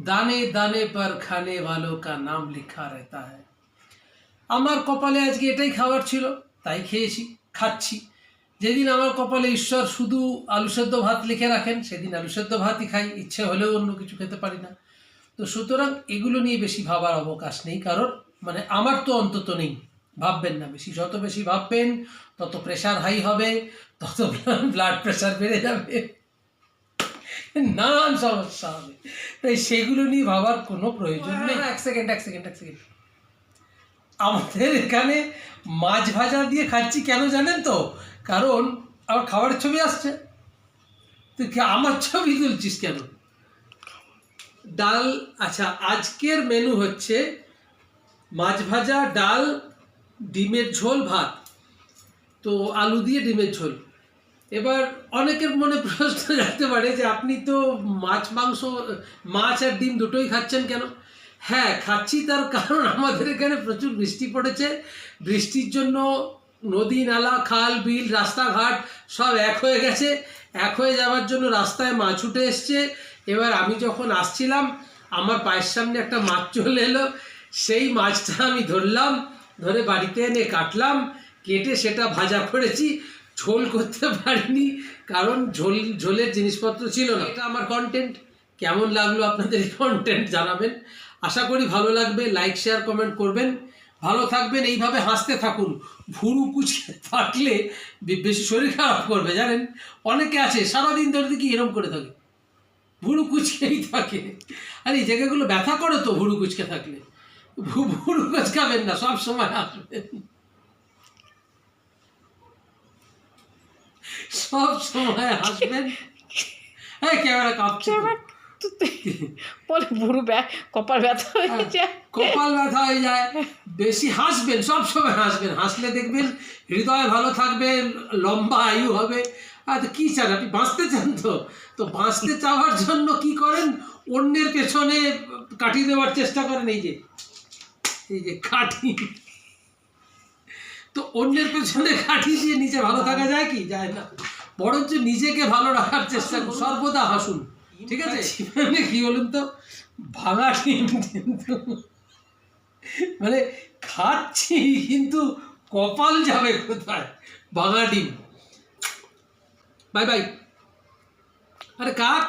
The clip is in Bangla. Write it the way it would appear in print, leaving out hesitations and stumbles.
दाने दाने पर खाने वालों का नाम लिखा रहता है। আমার কপালে আজকে এটাই খাবার ছিল, তাই খেয়েছি, খাচ্ছি। যেদিন আমার কপালে ঈশ্বর শুধু আলু সেদ্ধ ভাত লিখে রাখেন, সেদিন আলু সেদ্ধ ভাতই খাই, ইচ্ছে হলেও অন্য কিছু খেতে পারি না। তো সুতরাং এগুলো নিয়ে বেশি ভাবার অবকাশ নেই কারোর, মানে আমার তো অন্তত নেই। ভাববেন না বেশি, যত বেশি ভাববেন তত প্রেশার হাই হবে, তত ব্লাড প্রেশার বেড়ে যাবে, নানান সমস্যা হবে। তাই সেগুলো নিয়ে ভাবার কোনো প্রয়োজন নেই। এক সেকেন্ড। আমাদের এখানে মাছ ভাজা দিয়ে খাচ্ছি কেন জানেন তো? কারণ আমার খাবারের ছবি আসছে। তুই আমার ছবি তুলছিস কেন? ডাল, আচ্ছা আজকের মেনু হচ্ছে মাছ ভাজা, ডাল, ডিমের ঝোল, ভাত। তো আলু দিয়ে ডিমের ঝোল। এবার অনেকের মনে প্রশ্ন জাগতে পারে যে আপনি তো মাছ আর ডিম দুটোই খাচ্ছেন কেন? হ্যাঁ খাচ্ছি, তার কারণ আমাদের এখানে প্রচুর বৃষ্টি পড়েছে। বৃষ্টির জন্য নদী নালা খাল বিল রাস্তাঘাট সব এক হয়ে গেছে। এক হয়ে যাওয়ার জন্য রাস্তায় মাছ উঠে এসছে। এবার আমি যখন আসছিলাম আমার পায়ের সামনে একটা মাছ চলে এলো, সেই মাছটা আমি ধরলাম, ধরে বাড়িতে এনে কাটলাম, কেটে সেটা ভাজা করেছি। ঝোল করতে পারিনি কারণ ঝোলের জিনিসপত্র ছিল না। এটা আমার কন্টেন্ট। কেমন লাগলো আপনাদের এই কন্টেন্ট জানাবেন। আশা করি ভালো লাগবে। লাইক শেয়ার কমেন্ট করবেন। ভালো থাকবেন, এইভাবে হাসতে থাকুন। ভুরু কুচকে থাকলে বেশি শরীর খারাপ করবে জানেন। অনেকে আছে সারাদিন ধরে দেখি এরম করে থাকে, ভুরু কুচকেই থাকে। আর এই জায়গাগুলো ব্যথা করে তো ভুরু কুচকে থাকলে। ভুরু কুচকাবেন না, সব সময় হাসবেন, সব সময় হাসবেন। হ্যাঁ ক্যামেরা কাঁপছে, বলে ভুরু কপাল ব্যথা হয়ে যায়, কপাল ব্যথা হয়ে যায়। বেশি হাসবেন, সব সময় হাসবেন। হাসলে দেখবেন হৃদয় ভালো থাকবে, লম্বা আয়ু হবে। আর কী চান আপনি? বাঁচতে চান তো বাঁচতে চাওয়ার জন্য কি করেন? অন্যের পেছনে কাঠি দেওয়ার চেষ্টা করেন। এই যে কাঠি, তো অন্যের পেছনে কাঠি দিয়ে নিচে ভালো থাকা যায় কি? যায় না। বরঞ্চ নিজেকে ভালো রাখার চেষ্টা করুন, সর্বদা হাসুন, ঠিক আছে? মানে কি বলুন তো, ভাঙা ডিম কিন্তু মানে খাচ্ছি কিন্তু কপাল যাবে কোথায়? ভাঙা ডিম। Bye bye. আরে কাট।